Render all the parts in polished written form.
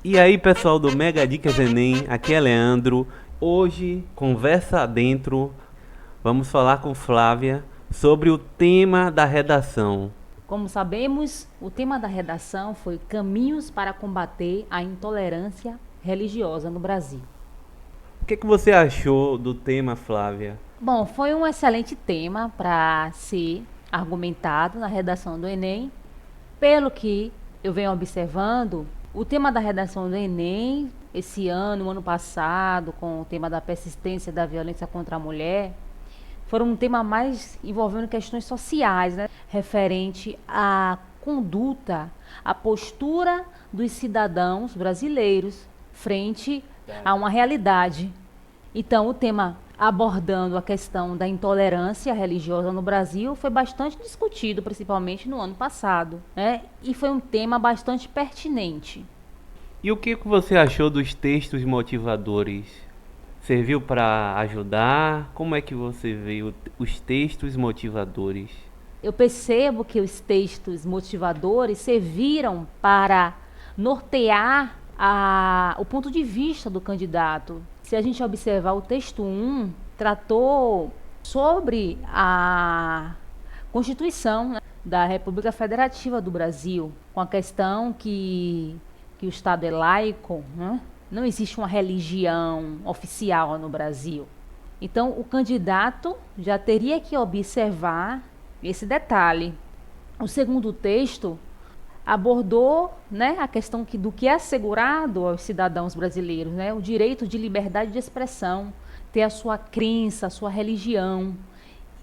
E aí, pessoal do Mega Dicas Enem, aqui é Leandro. Hoje, conversa adentro, vamos falar com Flávia sobre o tema da redação. Como sabemos, o tema da redação foi Caminhos para combater a intolerância religiosa no Brasil. O que você achou do tema, Flávia? Bom, foi um excelente tema para ser argumentado na redação do Enem. Pelo que eu venho observando, o tema da redação do Enem, esse ano, ano passado, com o tema da persistência da violência contra a mulher, foram um tema mais envolvendo questões sociais, né? Referente à conduta, à postura dos cidadãos brasileiros frente a uma realidade. Então, o tema abordando a questão da intolerância religiosa no Brasil foi bastante discutido, principalmente no ano passado, né? E foi um tema bastante pertinente. E o que você achou dos textos motivadores? Serviu para ajudar? Como é que você vê os textos motivadores? Eu percebo que os textos motivadores serviram para nortear o ponto de vista do candidato. Se a gente observar o texto 1, tratou sobre a Constituição, né, da República Federativa do Brasil, com a questão que o Estado é laico, né? Não existe uma religião oficial no Brasil. Então, o candidato já teria que observar esse detalhe. O segundo texto abordou, né, a questão do que é assegurado aos cidadãos brasileiros, né, o direito de liberdade de expressão, ter a sua crença, a sua religião.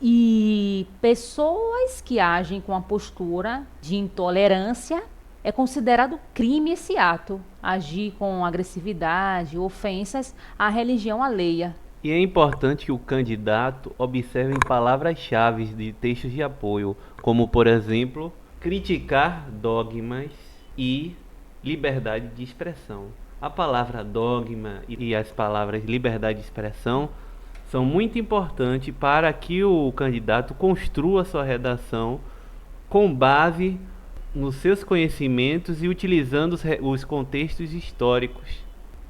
E pessoas que agem com a postura de intolerância, é considerado crime esse ato, agir com agressividade, ofensas à religião alheia. E é importante que o candidato observe palavras-chave de textos de apoio, como, por exemplo, criticar dogmas e liberdade de expressão. A palavra dogma e as palavras liberdade de expressão são muito importantes para que o candidato construa sua redação com base nos seus conhecimentos e utilizando os contextos históricos.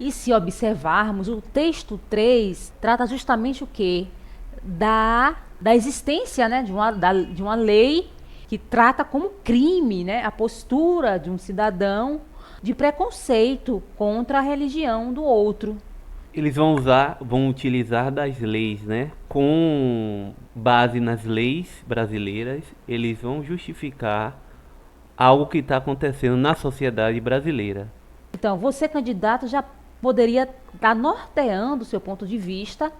E se observarmos, o texto 3 trata justamente o quê? Da existência, né, de uma lei que trata como crime, né, a postura de um cidadão de preconceito contra a religião do outro. Eles vão utilizar das leis, né? Com base nas leis brasileiras, eles vão justificar algo que está acontecendo na sociedade brasileira. Então, você, candidato, já poderia estar norteando o seu ponto de vista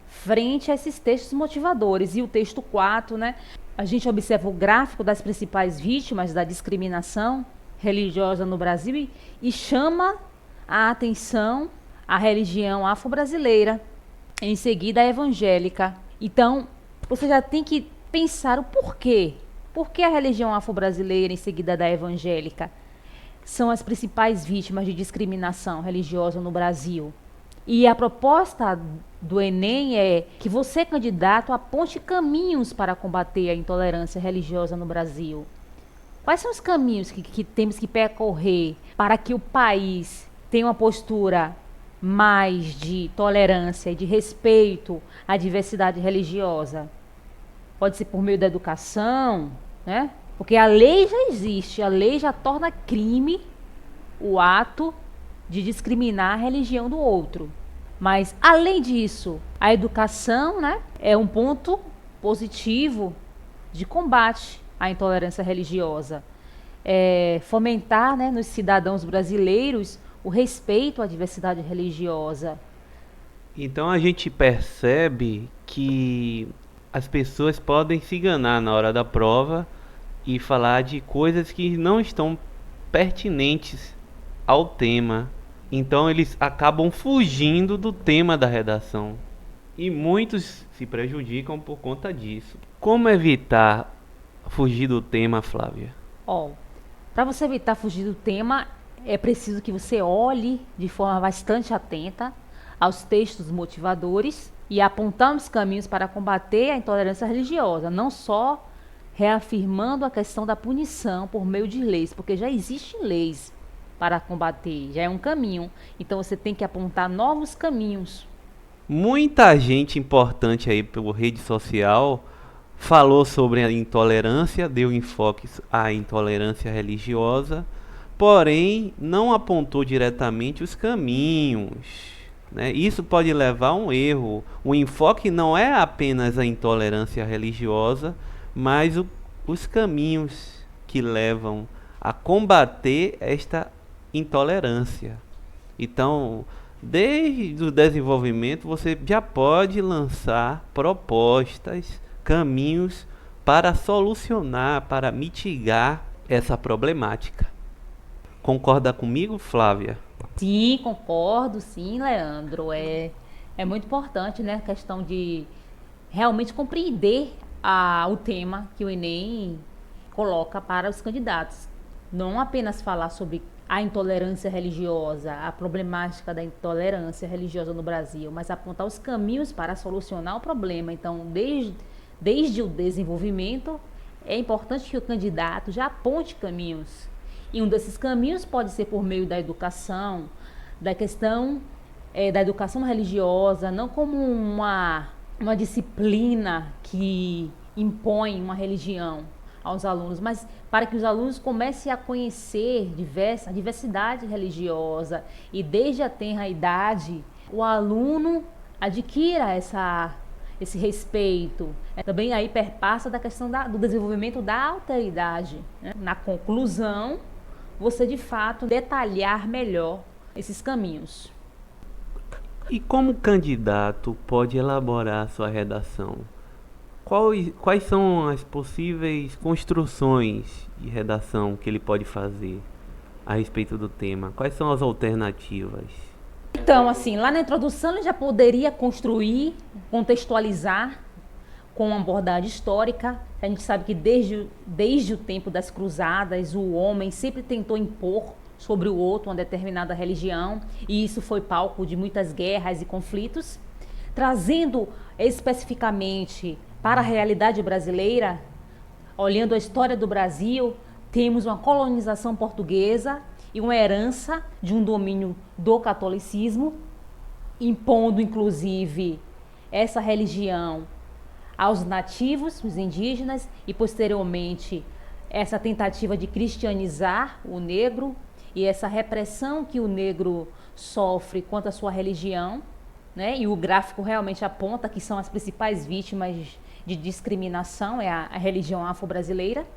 frente a esses textos motivadores. E o texto 4, né? A gente observa o gráfico das principais vítimas da discriminação religiosa no Brasil e chama a atenção a religião afro-brasileira, em seguida a evangélica. Então, você já tem que pensar o porquê. Por que a religião afro-brasileira, em seguida da evangélica, são as principais vítimas de discriminação religiosa no Brasil? E a proposta do Enem é que você, candidato, aponte caminhos para combater a intolerância religiosa no Brasil. Quais são os caminhos que temos que percorrer para que o país tenha uma postura mais de tolerância e de respeito à diversidade religiosa? Pode ser por meio da educação, né? Porque a lei já existe, a lei já torna crime o ato de discriminar a religião do outro. Mas, além disso, a educação, né, é um ponto positivo de combate à intolerância religiosa. Fomentar, né, nos cidadãos brasileiros o respeito à diversidade religiosa. Então a gente percebe que as pessoas podem se enganar na hora da prova e falar de coisas que não estão pertinentes ao tema. Então eles acabam fugindo do tema da redação. E muitos se prejudicam por conta disso. Como evitar fugir do tema, Flávia? Para você evitar fugir do tema, é preciso que você olhe de forma bastante atenta aos textos motivadores e apontar os caminhos para combater a intolerância religiosa, não só reafirmando a questão da punição por meio de leis, porque já existem leis para combater, já é um caminho. Então você tem que apontar novos caminhos. Muita gente importante aí pela rede social falou sobre a intolerância, deu enfoque à intolerância religiosa, porém não apontou diretamente os caminhos, né? Isso pode levar a um erro. O enfoque não é apenas a intolerância religiosa, mas os caminhos que levam a combater esta intolerância. Então, desde o desenvolvimento, você já pode lançar propostas, caminhos para solucionar, para mitigar essa problemática. Concorda comigo, Flávia? Sim, concordo, sim, Leandro. É muito importante, né, a questão de realmente compreender o tema que o Enem coloca para os candidatos. Não apenas falar sobre a intolerância religiosa, a problemática da intolerância religiosa no Brasil, mas apontar os caminhos para solucionar o problema. Então, desde o desenvolvimento, é importante que o candidato já aponte caminhos. E um desses caminhos pode ser por meio da educação, da questão da educação religiosa, não como uma disciplina que impõe uma religião aos alunos, mas para que os alunos comecem a conhecer a diversidade religiosa e desde a tenra idade o aluno adquira esse respeito. Também aí perpassa da questão do desenvolvimento da alteridade, né? Na conclusão, você de fato detalhar melhor esses caminhos. E como candidato pode elaborar sua redação? Quais são as possíveis construções de redação que ele pode fazer a respeito do tema? Quais são as alternativas? Então, assim, lá na introdução ele já poderia construir, contextualizar com uma abordagem histórica. A gente sabe que desde o tempo das cruzadas, o homem sempre tentou impor sobre o outro uma determinada religião, e isso foi palco de muitas guerras e conflitos. Trazendo especificamente para a realidade brasileira, olhando a história do Brasil, temos uma colonização portuguesa e uma herança de um domínio do catolicismo, impondo inclusive essa religião aos nativos, os indígenas, e posteriormente essa tentativa de cristianizar o negro e essa repressão que o negro sofre quanto à sua religião, né? E o gráfico realmente aponta que são as principais vítimas de discriminação, é a religião afro-brasileira,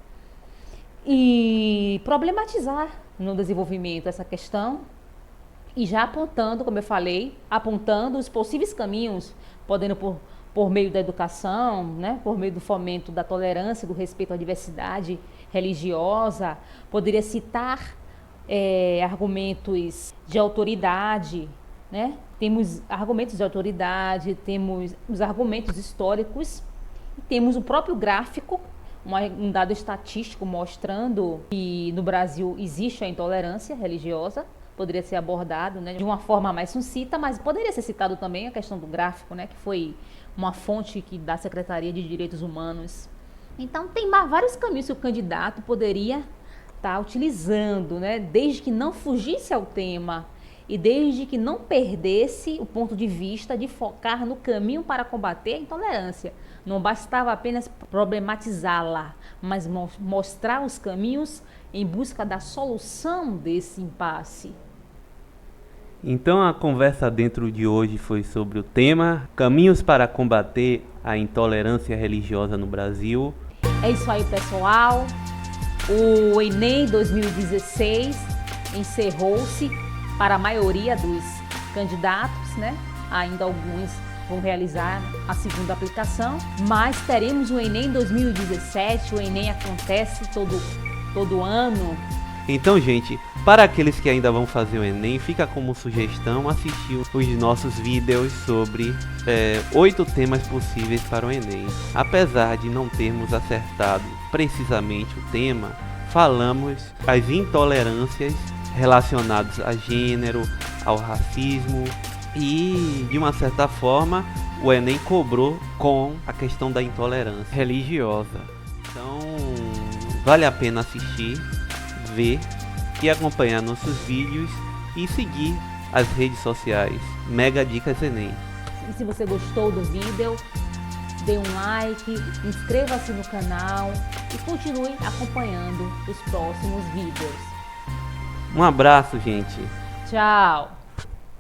e problematizar no desenvolvimento essa questão e já apontando, como eu falei, apontando os possíveis caminhos, podendo por meio da educação, né, por meio do fomento da tolerância, do respeito à diversidade religiosa, poderia citar argumentos de autoridade, né? Temos argumentos de autoridade, temos os argumentos históricos, temos o próprio gráfico, um dado estatístico mostrando que no Brasil existe a intolerância religiosa, poderia ser abordado, né, de uma forma mais sucinta, mas poderia ser citado também a questão do gráfico, né, que foi uma fonte da Secretaria de Direitos Humanos. Então tem vários caminhos que o candidato poderia estar utilizando, né, desde que não fugisse ao tema e desde que não perdesse o ponto de vista de focar no caminho para combater a intolerância. Não bastava apenas problematizá-la, mas mostrar os caminhos em busca da solução desse impasse. Então a conversa dentro de hoje foi sobre o tema Caminhos para combater a intolerância religiosa no Brasil. É isso aí, pessoal. O Enem 2016 encerrou-se para a maioria dos candidatos, né? Ainda alguns vão realizar a segunda aplicação, mas teremos o Enem 2017. O Enem acontece todo ano. Então, gente, para aqueles que ainda vão fazer o Enem, fica como sugestão assistir os nossos vídeos sobre 8 temas possíveis para o Enem. Apesar de não termos acertado precisamente o tema, falamos as intolerâncias relacionadas a gênero, ao racismo e, de uma certa forma, o Enem cobrou com a questão da intolerância religiosa. Então, vale a pena assistir, ver e acompanhar nossos vídeos e seguir as redes sociais. Mega Dicas Enem. E se você gostou do vídeo, dê um like, inscreva-se no canal e continue acompanhando os próximos vídeos. Um abraço, gente. Tchau!